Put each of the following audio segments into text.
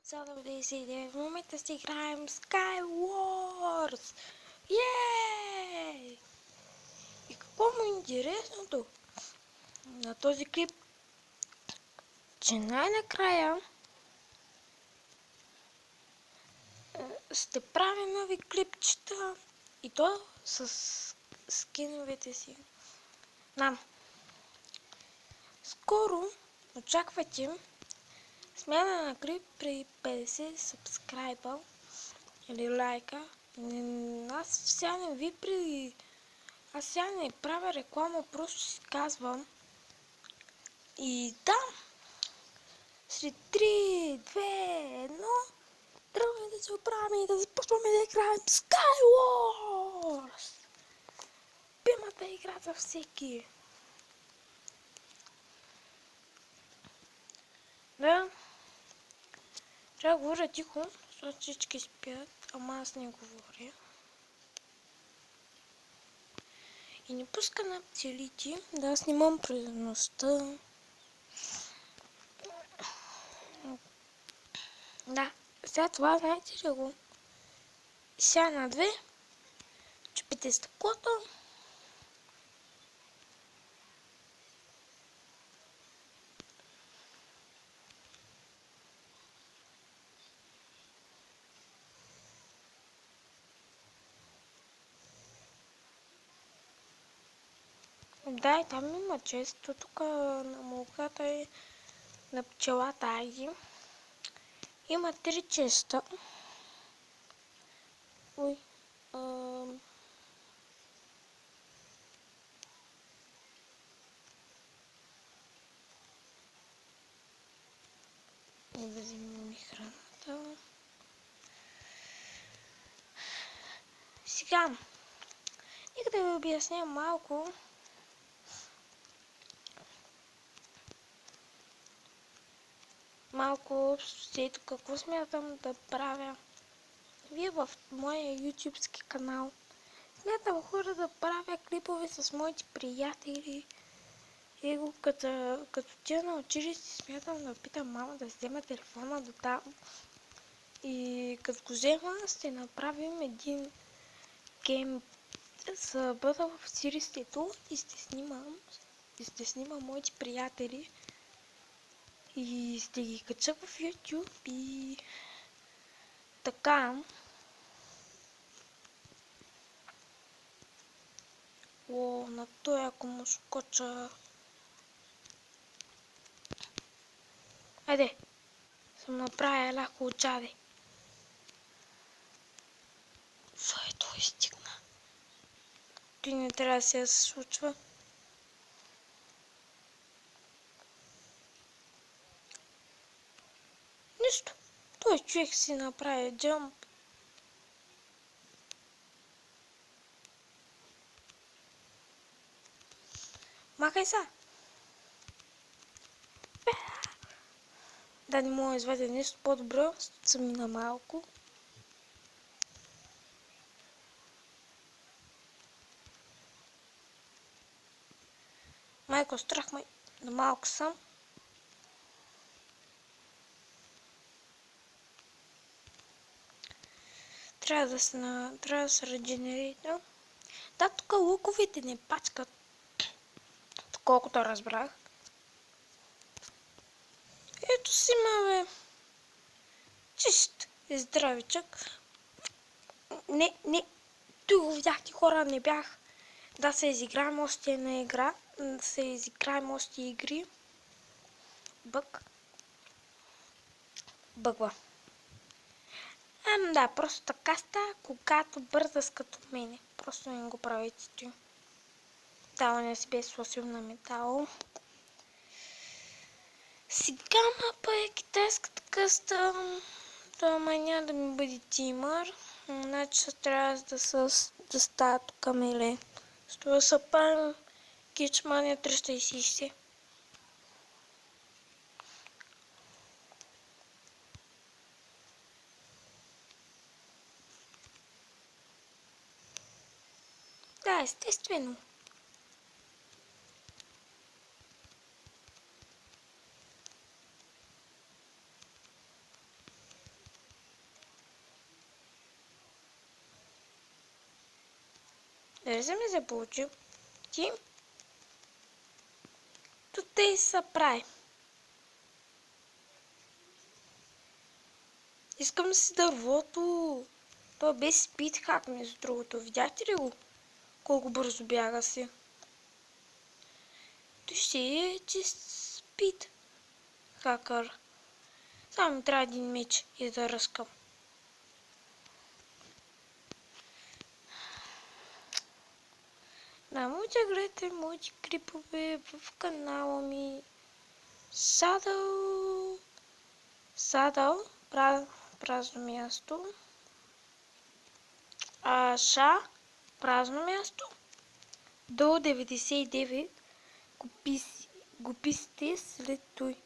99. В момента ще играем Skywars! Йеее! И какво му е интересното на този клип, че най-накрая ще правя нови клипчета и то с скиновете си. Скоро очаквайте смяна на клип при 50 сабскрайба или лайка. Аз сега не правя реклама, просто си казвам. И да, след 3, 2, 1, тръгваме да се оправим и да започваме да играем Skywars! Любимата игра за всеки. Да, трябва да говоря тихо, защото всички спят, ама аз не говоря. И не пуска на целите, да аз снимам през нощта. Да, сега това знаете ли го? Сега на 2, чупите стъклото. Да, и там има често, тук на молката и на пчелата Айди. Има 3 честа. Ой, да вземем ми храната. Сега, нека да ви обясня малко общо какво смятам да правя. Вие в моя ютубски канал. Смятам хора да правя клипове с моите приятели. И като тя на училище смятам да питам мама да взема телефона до там. И като го взема, ще направим един гейм за бъда в училището и ще снимам моите приятели. И ще ги кача в YouTube и така. О, на той ако му скоча. Айде, съм направя ляко отчаде. Своето изтигна. Той не трябва да се случва. Нищо. Той човек си направи джамп. Махай са. Да не мога да извадя нещо по-добро, съм мина малко. Майко, страх ме да малко съм. Трябва да се регенерира. Да, тук луковете не пачкат. Колкото разбрах. Ето си ма, бе. Чист и здравичък. Не. Той го видяхте, хора, не бях. Да се изиграем още една игра. Да се изиграем още игри. Бъгва. Да, просто така става, когато бързаш като мене. Просто не го правите ти. Да, не си бе сложил на метал. Сега мапа е китайската къста. Това няма да ми бъде тимър. Значи трябва да става тук меле. С това са пан Кичмания 360. Да, естествено. Дали се ми се получи? Ти? Тут те са прави. Искам си дървото. Той без спид хак, между другото. Видяхте ли го? Колко бързо бяга си. Той ще е чист спид хакър. Само ми трябва един меч и да ръскам. Да, можете да гледате моите клипове в канала ми. Садъл, празно място. Празно място. До 99 куписте след той.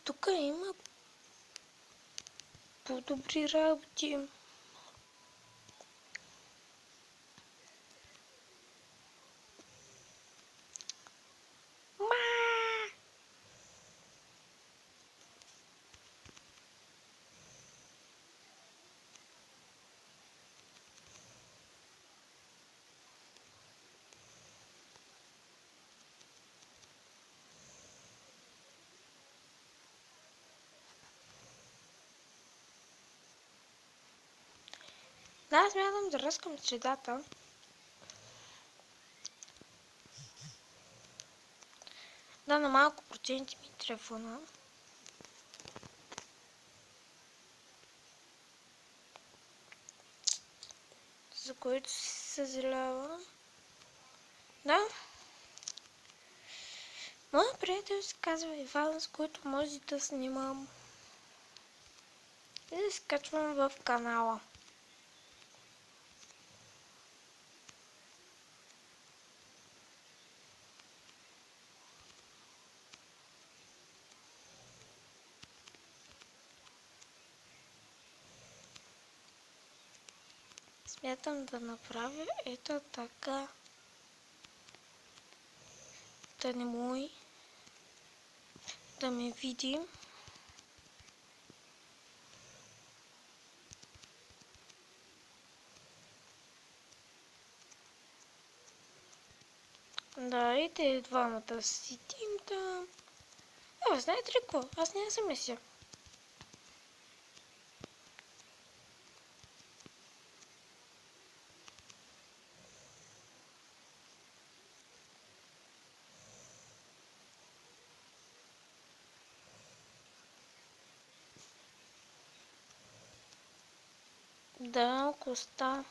Тук има по-добри работи. Да, смятам да ръскам средата. Да, на малко проценти ми телефона. За което се съжалявам. Да. Моят приятел се казва Иван, с който може да снимам и да се качвам в канала. Смятам да направя ето така. Да не мой да ме види. Да, и те двамата сидим там. Знаете ли какво? Аз не съм месия. Да, коста.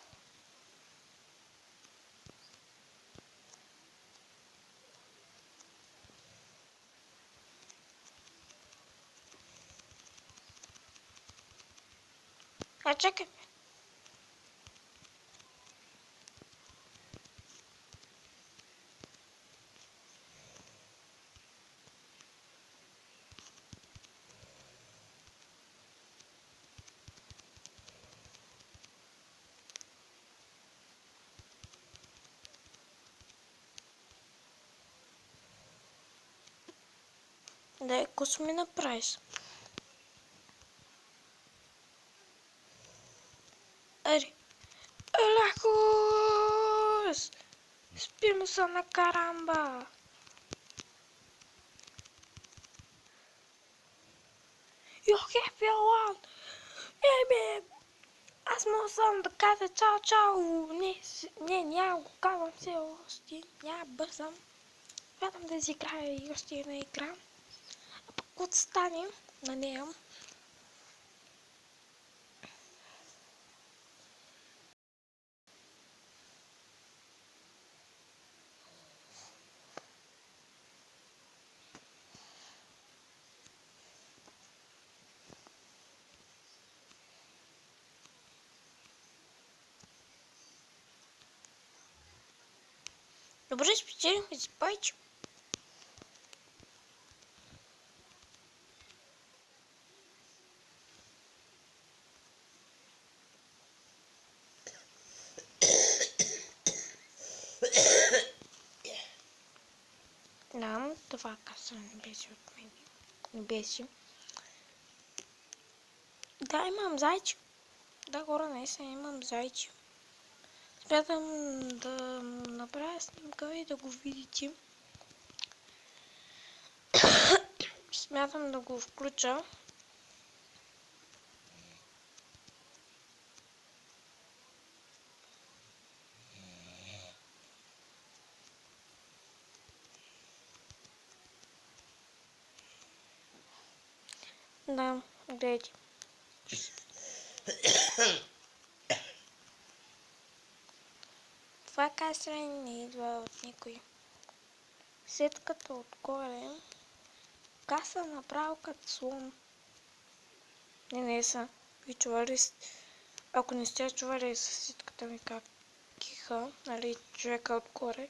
Чакай. Да, какво ми направиш? Аре. Лахус! Спимо са на карамба. You happy one! Аз мога само да кажа чао. Не, няма го казвам все още. Няма бързам. Смятам да изиграя и още една игра. А пък когато стане на нея. Добре, спечелихме си пайче. Това каса не беше от мен. Не беше. Да, имам зайче. Да, хора, наистина имам зайче. Смятам да направя снимка и да го видите. Смятам да го включа. Да, гледайте. Това касане не идва от никой. След като отгоре каса направо като слон. Не са. Ви чували, ако не сте чували съседката ми как киха, нали, човека отгоре,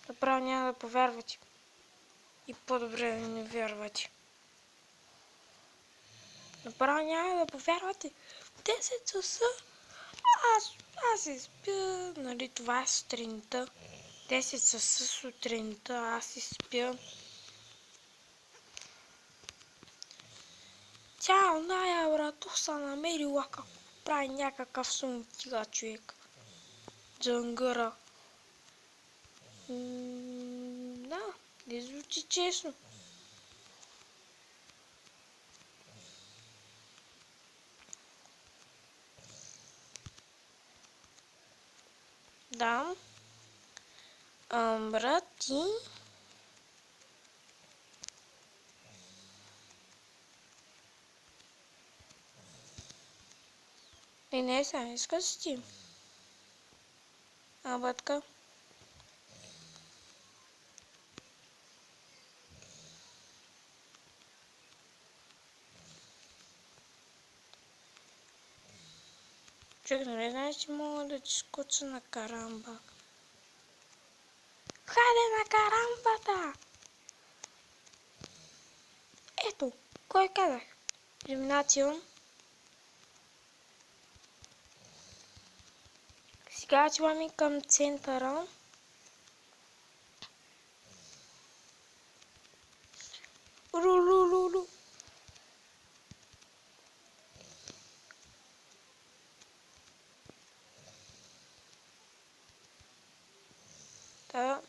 направо няма да повярвате. И по-добре да не вярвате. Направо няма да повярвате. 10 часа аз си спя, нали, това е сутринта. 10 часа сутринта аз си спя. Тя оная брато са намерила как прави някакъв сон тига човек. Джангъра. Да, не звучи честно. Да. Брати. Не, сега искаш ти. Батка. Човек, нали знаеш, че мога да ти скоча на карамба? Хайде на карамбата! Ето, кой казах? Елиминация. Сега отиваме към центъра. Рулулулу. Да.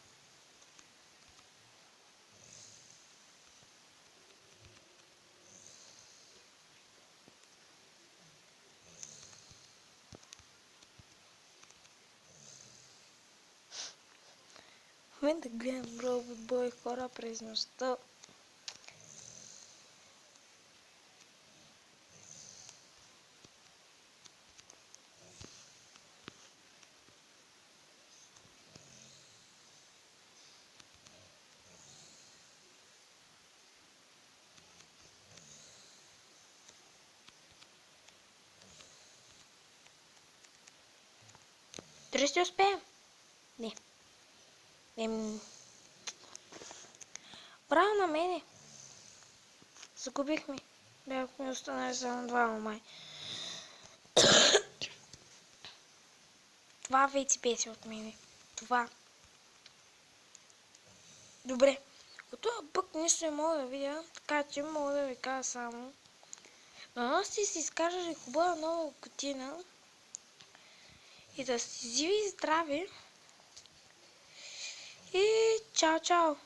В момента гледам робот бой хора през нощта. Дали ще успеем? Не. Браво на мене. Загубихме. Бяхме останали само двама май. Това вече беше от мене. Това. Добре. От това пък нищо не мога да видя, така че мога да ви кажа само. Но сте си изкажали хубава нова година и да сте живи и здрави. И чао, чао!